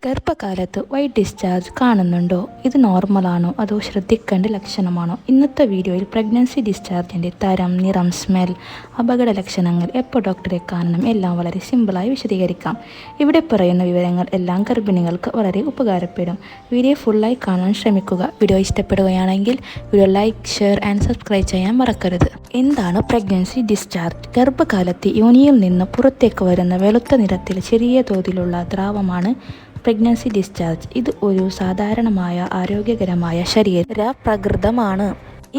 ഗർഭകാലത്ത് white discharge കാണുന്നുണ്ടോ? ഇത് നോർമലാണോ അതോ ശ്രദ്ധിക്കേണ്ട ലക്ഷണമാണോ? ഇന്നത്തെ വീഡിയോയിൽ പ്രഗ്നൻസി ഡിസ്ചാർജിൻ്റെ തരം, നിറം, സ്മെൽ, അപകട ലക്ഷണങ്ങൾ, എപ്പോൾ ഡോക്ടറെ കാണണം എല്ലാം വളരെ സിമ്പിളായി വിശദീകരിക്കാം. ഇവിടെ പറയുന്ന വിവരങ്ങൾ എല്ലാം ഗർഭിണികൾക്ക് വളരെ ഉപകാരപ്പെടും. വീഡിയോ ഫുള്ളായി കാണാൻ ശ്രമിക്കുക. വീഡിയോ ഇഷ്ടപ്പെടുകയാണെങ്കിൽ video like, share and subscribe ചെയ്യാൻ മറക്കരുത്. എന്താണ് പ്രഗ്നൻസി ഡിസ്ചാർജ്? ഗർഭകാലത്ത് യോനിയിൽ നിന്ന് പുറത്തേക്ക് വരുന്ന വെളുത്ത നിറത്തിൽ ചെറിയ തോതിലുള്ള ദ്രാവമാണ് പ്രഗ്നൻസി ഡിസ്ചാർജ്. ഇത് ഒരു സാധാരണമായ ആരോഗ്യകരമായ ശരീര പ്രകൃതമാണ്.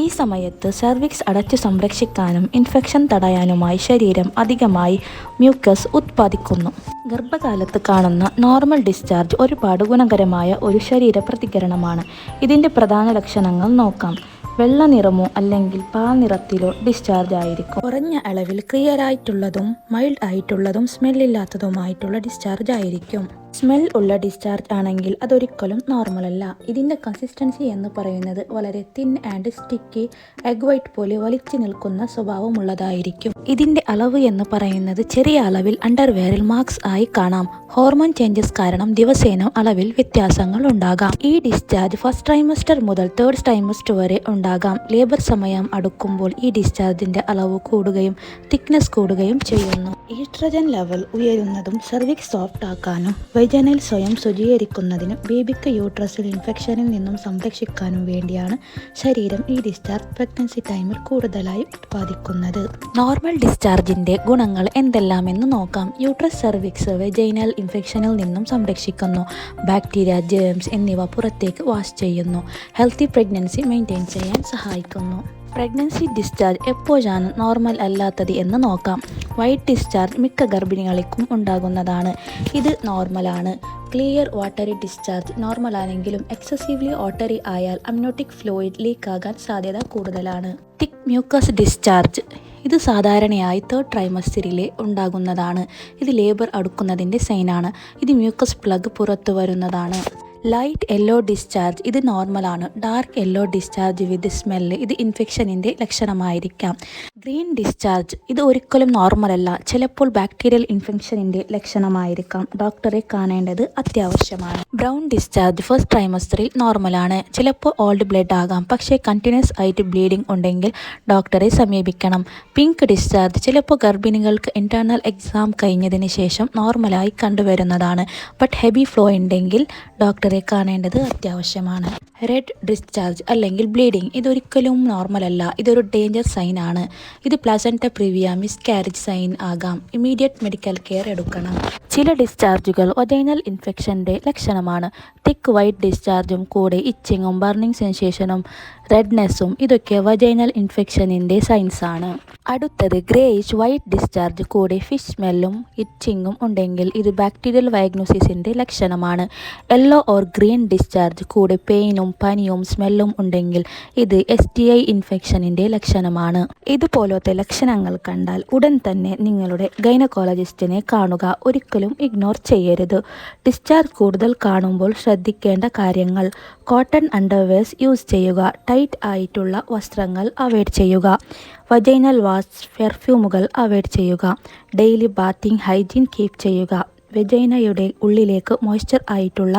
ഈ സമയത്ത് സെർവിക്സ് അടച്ചു സംരക്ഷിക്കാനും ഇൻഫെക്ഷൻ തടയാനുമായി ശരീരം അധികമായി മ്യൂക്കസ് ഉത്പാദിക്കുന്നു. ഗർഭകാലത്ത് കാണുന്ന നോർമൽ ഡിസ്ചാർജ് ഒരുപാട് ഗുണകരമായ ഒരു ശരീര പ്രതികരണമാണ്. ഇതിൻ്റെ പ്രധാന ലക്ഷണങ്ങൾ നോക്കാം. വെള്ള നിറമോ അല്ലെങ്കിൽ പാൽ നിറത്തിലോ ഡിസ്ചാർജ് ആയിരിക്കും. കുറഞ്ഞ അളവിൽ ക്ലിയർ ആയിട്ടുള്ളതും മൈൽഡ് ആയിട്ടുള്ളതും സ്മെല്ലില്ലാത്തതുമായിട്ടുള്ള ഡിസ്ചാർജ് ആയിരിക്കും. സ്മെൽ ഉള്ള ഡിസ്ചാർജ് ആണെങ്കിൽ അതൊരിക്കലും നോർമൽ അല്ല. ഇതിൻ്റെ കൺസിസ്റ്റൻസി എന്ന് പറയുന്നത് വളരെ thin and sticky, egg white പോലെ വലിച്ചു നിൽക്കുന്ന സ്വഭാവമുള്ളതായിരിക്കും. ഇതിൻ്റെ അളവ് എന്ന് പറയുന്നത് ചെറിയ അളവിൽ അണ്ടർവെയറിൽ മാർക്സ് ആയി കാണാം. ഹോർമോൺ ചേഞ്ചസ് കാരണം ദിവസേന അളവിൽ വ്യത്യാസങ്ങൾ ഉണ്ടാകാം. ഈ ഡിസ്ചാർജ് ഫസ്റ്റ് ട്രൈമസ്റ്റർ മുതൽ തേർഡ് ട്രൈമസ്റ്റർ വരെ ഉണ്ടാകാം. ലേബർ സമയം അടുക്കുമ്പോൾ ഈ ഡിസ്ചാർജിൻ്റെ അളവ് കൂടുകയും തിക്നെസ് കൂടുകയും ചെയ്യുന്നു. ഈസ്ട്രജൻ ലെവൽ ഉയരുന്നതും സെർവിക്സ് സോഫ്റ്റ് ആക്കാനും വൈജനൽ സ്വയം ശുചീകരിക്കുന്നതിനും ബേബിക്ക് യൂട്രസിൽ ഇൻഫെക്ഷനിൽ നിന്നും സംരക്ഷിക്കാനും വേണ്ടിയാണ് ശരീരം ഈ ഡിസ്ചാർജ് പ്രഗ്നൻസി ടൈമിൽ കൂടുതലായി ഉത്പാദിക്കുന്നത്. നോർമൽ ഡിസ്ചാർജിൻ്റെ ഗുണങ്ങൾ എന്തെല്ലാമെന്ന് നോക്കാം. യൂട്രസ് സെർവിക്സ് വൈജൈനൽ ഇൻഫെക്ഷനിൽ നിന്നും സംരക്ഷിക്കുന്നു. ബാക്ടീരിയ, ജേംസ് എന്നിവ പുറത്തേക്ക് വാഷ് ചെയ്യുന്നു. ഹെൽത്തി പ്രഗ്നൻസി മെയിൻറ്റെയിൻ ചെയ്യാൻ സഹായിക്കുന്നു. പ്രഗ്നൻസി ഡിസ്ചാർജ് എപ്പോഴാണ് നോർമൽ അല്ലാത്തത് എന്ന് നോക്കാം. വൈറ്റ് ഡിസ്ചാർജ് മിക്ക ഗർഭിണികൾക്കും ഉണ്ടാകുന്നതാണ്. ഇത് നോർമലാണ്. ക്ലിയർ വാട്ടറി ഡിസ്ചാർജ് നോർമലാണെങ്കിലും എക്സസീവ്ലി വാട്ടറി ആയാൽ അമ്നോട്ടിക് ഫ്ലൂയിഡ് ലീക്ക് ആകാൻ സാധ്യത കൂടുതലാണ്. തിക് മ്യൂക്കസ് ഡിസ്ചാർജ് ഇത് സാധാരണയായി തേർഡ് ട്രൈമസ്റ്ററിലെ ഉണ്ടാകുന്നതാണ്. ഇത് ലേബർ അടുക്കുന്നതിൻ്റെ സൈനാണ്. ഇത് മ്യൂക്കസ് പ്ലഗ് പുറത്തു വരുന്നതാണ്. ലൈറ്റ് യെല്ലോ ഡിസ്ചാർജ് ഇത് നോർമലാണ്. ഡാർക്ക് യെല്ലോ ഡിസ്ചാർജ് വിത്ത് സ്മെല്ല് ഇത് ഇൻഫെക്ഷനിൻ്റെ ലക്ഷണമായിരിക്കാം. ഗ്രീൻ ഡിസ്ചാർജ് ഇത് ഒരിക്കലും നോർമലല്ല. ചിലപ്പോൾ ബാക്ടീരിയൽ ഇൻഫെക്ഷനിൻ്റെ ലക്ഷണമായിരിക്കാം. ഡോക്ടറെ കാണേണ്ടത് അത്യാവശ്യമാണ്. ബ്രൗൺ ഡിസ്ചാർജ് ഫസ്റ്റ് ട്രൈമസ്റ്ററിൽ നോർമലാണ്. ചിലപ്പോൾ ഓൾഡ് ബ്ലഡ് ആകാം. പക്ഷേ കണ്ടിന്യൂസ് ആയിട്ട് ബ്ലീഡിംഗ് ഉണ്ടെങ്കിൽ ഡോക്ടറെ സമീപിക്കണം. പിങ്ക് ഡിസ്ചാർജ് ചിലപ്പോൾ ഗർഭിണികൾക്ക് ഇന്റേണൽ എക്സാം കഴിഞ്ഞതിന് ശേഷം നോർമലായി കണ്ടുവരുന്നതാണ്. ബട്ട് ഹെവി ഫ്ലോ ഉണ്ടെങ്കിൽ ഡോക്ടറെ കാണേണ്ടത് അത്യാവശ്യമാണ്. റെഡ് ഡിസ്ചാർജ് അല്ലെങ്കിൽ ബ്ലീഡിംഗ് ഇതൊരിക്കലും നോർമൽ അല്ല. ഇതൊരു ഡേഞ്ചർ സൈൻ ആണ്. ഇത് പ്ലസൻറ്റ പ്രിവിയ മിസ്കാരേജ് സൈൻ ആകാം. ഇമ്മീഡിയറ്റ് മെഡിക്കൽ കെയർ എടുക്കണം. ചില ഡിസ്ചാർജുകൾ വജൈനൽ ഇൻഫെക്ഷൻ്റെ ലക്ഷണമാണ്. തിക്ക് വൈറ്റ് ഡിസ്ചാർജും കൂടെ ഇച്ചിങ്ങും ബർണിംഗ് സെൻസേഷനും റെഡ്നെസ്സും ഇതൊക്കെ വജൈനൽ ഇൻഫെക്ഷനിൻ്റെ സൈൻസ് ആണ്. അടുത്തത് ഗ്രേയിഷ് വൈറ്റ് ഡിസ്ചാർജ് കൂടെ ഫിഷ് സ്മെല്ലും ഇച്ചിങ്ങും ഉണ്ടെങ്കിൽ ഇത് ബാക്ടീരിയൽ വയഗ്നോസിസിൻ്റെ ലക്ഷണമാണ്. യെല്ലോ ഓർ ഗ്രീൻ ഡിസ്ചാർജ് കൂടെ പെയിനും പനിയും സ്മെല്ലും ഉണ്ടെങ്കിൽ ഇത് STI ഇൻഫെക്ഷനിൻ്റെ ലക്ഷണമാണ്. ഇതുപോലത്തെ ലക്ഷണങ്ങൾ കണ്ടാൽ ഉടൻ തന്നെ നിങ്ങളുടെ ഗൈനക്കോളജിസ്റ്റിനെ കാണുക. ഒരിക്കലും ഇഗ്നോർ ചെയ്യരുത്. ഡിസ്ചാർജ് കൂടുതൽ കാണുമ്പോൾ ശ്രദ്ധിക്കേണ്ട കാര്യങ്ങൾ: കോട്ടൺ അണ്ടർവെയർസ് യൂസ് ചെയ്യുക. ടൈറ്റ് ആയിട്ടുള്ള വസ്ത്രങ്ങൾ അവോയ്ഡ് ചെയ്യുക. വജൈനൽ വാഷ്, പെർഫ്യൂമുകൾ അവോയ്ഡ് ചെയ്യുക. ഡെയിലി ബാത്തിങ് ഹൈജീൻ കീപ്പ് ചെയ്യുക. വെജൈനയുടെ ഉള്ളിലേക്ക് മോയ്സ്ചർ ആയിട്ടുള്ള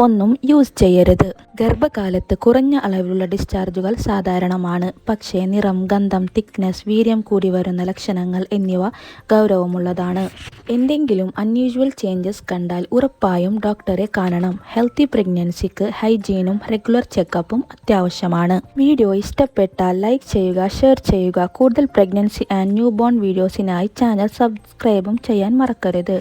ഒന്നും യൂസ് ചെയ്യരുത്. ഗർഭകാലത്ത് കുറഞ്ഞ അളവിലുള്ള ഡിസ്ചാർജുകൾ സാധാരണമാണ്. പക്ഷേ നിറം, ഗന്ധം, തിക്നെസ്, വീര്യം കൂടി വരുന്ന ലക്ഷണങ്ങൾ എന്നിവ ഗൗരവമുള്ളതാണ്. എന്തെങ്കിലും അൺയൂഷ്വൽ ചേഞ്ചസ് കണ്ടാൽ ഉറപ്പായും ഡോക്ടറെ കാണണം. ഹെൽത്തി പ്രഗ്നൻസിക്ക് ഹൈജീനും റെഗുലർ ചെക്കപ്പും അത്യാവശ്യമാണ്. വീഡിയോ ഇഷ്ടപ്പെട്ടാൽ ലൈക്ക് ചെയ്യുക, ഷെയർ ചെയ്യുക. കൂടുതൽ പ്രഗ്നൻസി ആൻഡ് ന്യൂ ബോൺ വീഡിയോസിനായി ചാനൽ സബ്സ്ക്രൈബും ചെയ്യാൻ മറക്കരുത്.